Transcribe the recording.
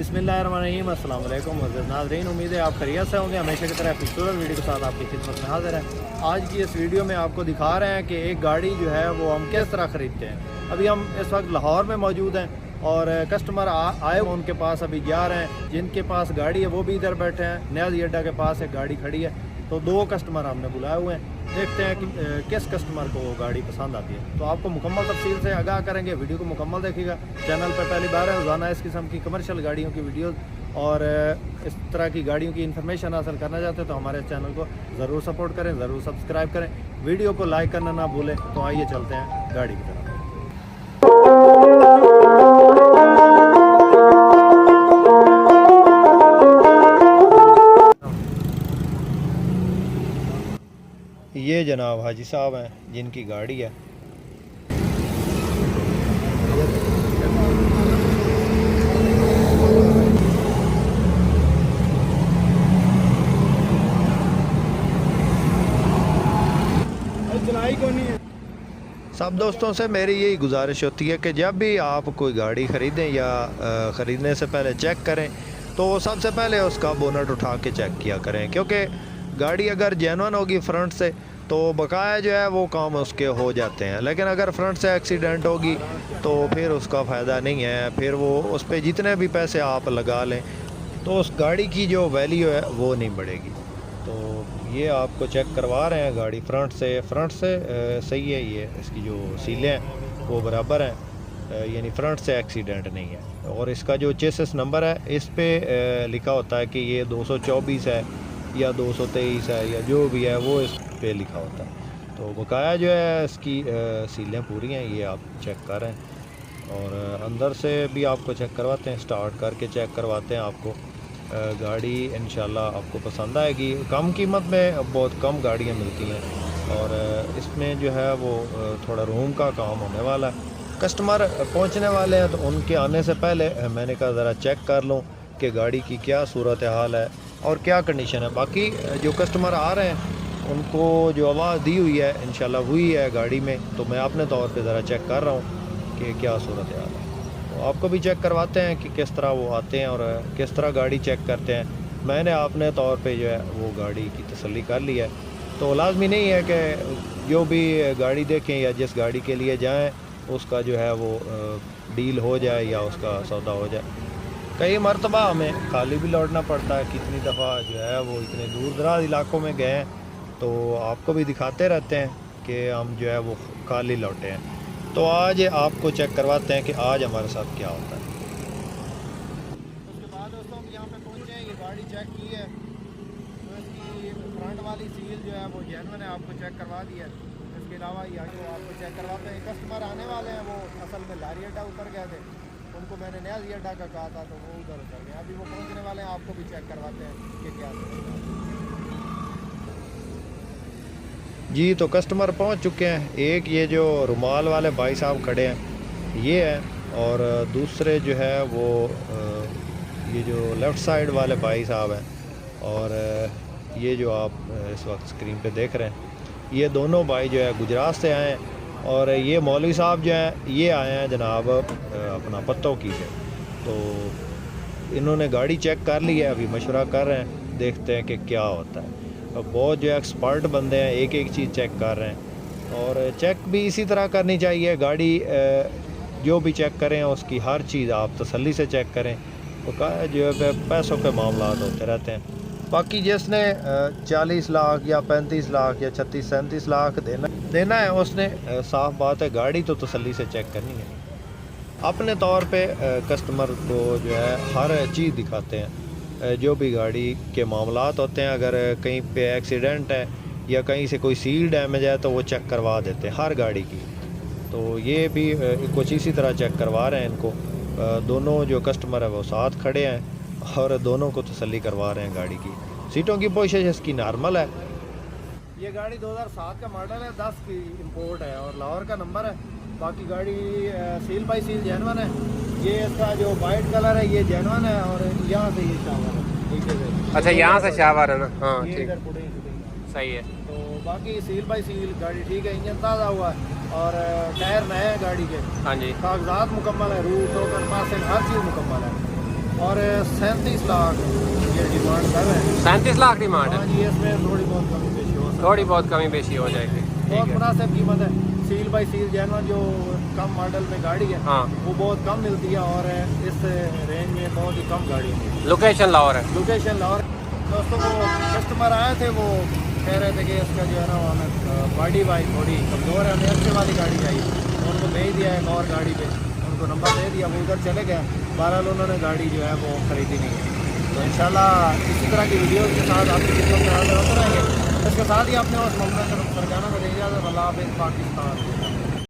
बिस्मिल्लाहिर्रहमानिर्रहीम, अस्सलाम वालेकुम नाज़रीन। उम्मीद है आप खैरियत से होंगे। हमेशा की तरह खूबसूरत वीडियो के साथ आपकी खिदमत में हाजिर है। आज की इस वीडियो में आपको दिखा रहे हैं कि एक गाड़ी जो है वो हम किस तरह ख़रीदते हैं। अभी हम इस वक्त लाहौर में मौजूद हैं और कस्टमर आए उनके पास अभी जा रहे हैं। जिनके पास गाड़ी है वो भी इधर बैठे हैं। न्याज़ी अड्डा के पास एक गाड़ी खड़ी है, तो 2 कस्टमर हमने बुलाए हुए हैं। देखते हैं कि किस कस्टमर को वो गाड़ी पसंद आती है। तो आपको मुकम्मल तफसील से आगाह करेंगे, वीडियो को मुकम्मल देखिएगा। चैनल पर पहली बार है, रोज़ाना इस किस्म की कमर्शियल गाड़ियों की वीडियो और इस तरह की गाड़ियों की इन्फॉर्मेशन हासिल करना चाहते हैं तो हमारे चैनल को ज़रूर सपोर्ट करें, ज़रूर सब्सक्राइब करें, वीडियो को लाइक करना ना भूलें। तो आइए चलते हैं गाड़ी की तरफ। ये जनाब हाजी साहब हैं जिनकी गाड़ी है। सब दोस्तों से मेरी यही गुजारिश होती है कि जब भी आप कोई गाड़ी ख़रीदें या ख़रीदने से पहले चेक करें तो सबसे पहले उसका बोनट उठा के चेक किया करें, क्योंकि गाड़ी अगर जेन्युइन होगी फ्रंट से तो बकाया जो है वो काम उसके हो जाते हैं। लेकिन अगर फ्रंट से एक्सीडेंट होगी तो फिर उसका फ़ायदा नहीं है। फिर वो उस पर जितने भी पैसे आप लगा लें तो उस गाड़ी की जो वैल्यू है वो नहीं बढ़ेगी। तो ये आपको चेक करवा रहे हैं गाड़ी फ्रंट से सही है। ये इसकी जो सीलें हैं वो बराबर हैं, यानी फ्रंट से एक्सीडेंट नहीं है। और इसका जो चेसिस नंबर है इस पर लिखा होता है कि ये 224 है या 223 है या जो भी है वो इस पे लिखा होता है। तो बकाया जो है इसकी सीलें पूरी हैं, ये आप चेक कर रहे हैं। और अंदर से भी आपको चेक करवाते हैं, स्टार्ट करके चेक करवाते हैं आपको। गाड़ी इंशाल्लाह आपको पसंद आएगी। कम कीमत में बहुत कम गाड़ियाँ मिलती हैं और इसमें जो है वो थोड़ा रूम का काम होने वाला है। कस्टमर पहुंचने वाले हैं तो उनके आने से पहले मैंने कहा ज़रा चेक कर लूँ कि गाड़ी की क्या सूरत हाल है और क्या कंडीशन है। बाकी जो कस्टमर आ रहे हैं उनको जो आवाज़ दी हुई है इंशाल्लाह हुई है गाड़ी में, तो मैं अपने तौर पे ज़रा चेक कर रहा हूँ कि क्या सूरत हाल है। तो आपको भी चेक करवाते हैं कि किस तरह वो आते हैं और किस तरह गाड़ी चेक करते हैं। मैंने अपने तौर पे जो है वो गाड़ी की तसल्ली कर ली है। तो लाजमी नहीं है कि जो भी गाड़ी देखें या जिस गाड़ी के लिए जाएँ उसका जो है वो डील हो जाए या उसका सौदा हो जाए। कई मरतबा हमें खाली भी लौटना पड़ता है। कितनी दफ़ा जो है वो इतने दूर दराज इलाकों में गए हैं तो आपको भी दिखाते रहते हैं कि हम जो है वो खाली लौटे हैं। तो आज आपको चेक करवाते हैं कि आज हमारे साथ क्या होता है। उसके बाद दोस्तों यहाँ पे पहुँचे हैं, ये गाड़ी चेक की है तो इसकी फ्रंट वाली सील जो है वो जेन्युइन है, आपको चेक करवा दी है। इसके अलावा यहाँ जो आपको चेक करवाते हैं, कस्टमर आने वाले हैं वो असल में लारी अड्डा उतर गए थे, उनको मैंने न्याज़ी अड्डा का कहा था तो वो उधर उतर गए। अभी वो पहुँचने वाले हैं, आपको भी चेक करवाते हैं कि क्या जी। तो कस्टमर पहुंच चुके हैं। एक ये जो रुमाल वाले भाई साहब खड़े हैं ये है, और दूसरे जो है वो ये जो लेफ़्ट साइड वाले भाई साहब हैं। और ये जो आप इस वक्त स्क्रीन पे देख रहे हैं ये दोनों भाई जो है गुजरात से आए हैं। और ये मौलवी साहब जो हैं ये आए हैं जनाब अपना पत्तों की से। तो इन्होंने गाड़ी चेक कर ली है, अभी मशवरा कर रहे हैं, देखते हैं कि क्या होता है। बहुत जो एक्सपर्ट बंदे हैं, एक एक चीज़ चेक कर रहे हैं और चेक भी इसी तरह करनी चाहिए। गाड़ी जो भी चेक करें उसकी हर चीज़ आप तसल्ली से चेक करें। तो जो है पैसों के मामला होते रहते हैं। बाकी जिसने 40 लाख या 35 लाख या 36-37 लाख देना है उसने साफ बात है गाड़ी तो तसल्ली से चेक करनी है। अपने तौर पे कस्टमर को जो है हर चीज़ दिखाते हैं। जो भी गाड़ी के मामलात होते हैं, अगर कहीं पे एक्सीडेंट है या कहीं से कोई सील डैमेज है तो वो चेक करवा देते हैं हर गाड़ी की। तो ये भी कुछ इसी तरह चेक करवा रहे हैं इनको। दोनों जो कस्टमर है वो साथ खड़े हैं और दोनों को तसल्ली करवा रहे हैं गाड़ी की। सीटों की पोजीशन इसकी नॉर्मल है। ये गाड़ी 2007 का मॉडल है, 10 की इंपोर्ट है और लाहौर का नंबर है। बाकी गाड़ी सील बाई सील जेन्युइन है। ये इसका जो वाइट कलर है ये जेन्युइन है और यहाँ से ये शावर है। अच्छा यहाँ से शावर है ना? हाँ ठीक है, सही है। तो बाकी सील बाई सील गाड़ी ठीक है, इंजन ताज़ा हुआ है और टायर नए हैं गाड़ी के। हाँ जी। कागजात मुकम्मल है, रूट टोकन पासिंग हर चीज़ मुकम्मल है। और 37 लाख ये डिमांड कर रहे हैं। 37 लाख डिमांड हाँ है। जी, इसमें थोड़ी बहुत कमी पेशी हो सकती है। थोड़ी बहुत कमी बेशी हो जाएगी। बहुत ठीक है। मुनासिब कीमत है। सील बाई सील जैनवन जो कम मॉडल में गाड़ी है हाँ। वो बहुत कम मिलती है और इस रेंज में बहुत ही कम गाड़ी है। लोकेशन लाहौर है। लोकेशन लाहौर। दोस्तों वो कस्टमर आए थे, वो कह रहे थे कि इसका जो है ना हमें बॉडी वाइज थोड़ी कमज़ोर है, हमें अच्छे वाली गाड़ी चाहिए। तो उनको भेज दिया एक और गाड़ी पे, उनको नंबर दे दिया, वो उधर चले गए। बहरहाल उन्होंने गाड़ी जो है वो ख़रीदी नहीं है। तो इंशाल्लाह इसी तरह की वीडियो के साथ आपकी खिदमत में हाजिर होते रहेंगे। इसके साथ ही आपने उस ममला सरकाना को दे दिया, अल्लाह हाफ़िज़ पाकिस्तान।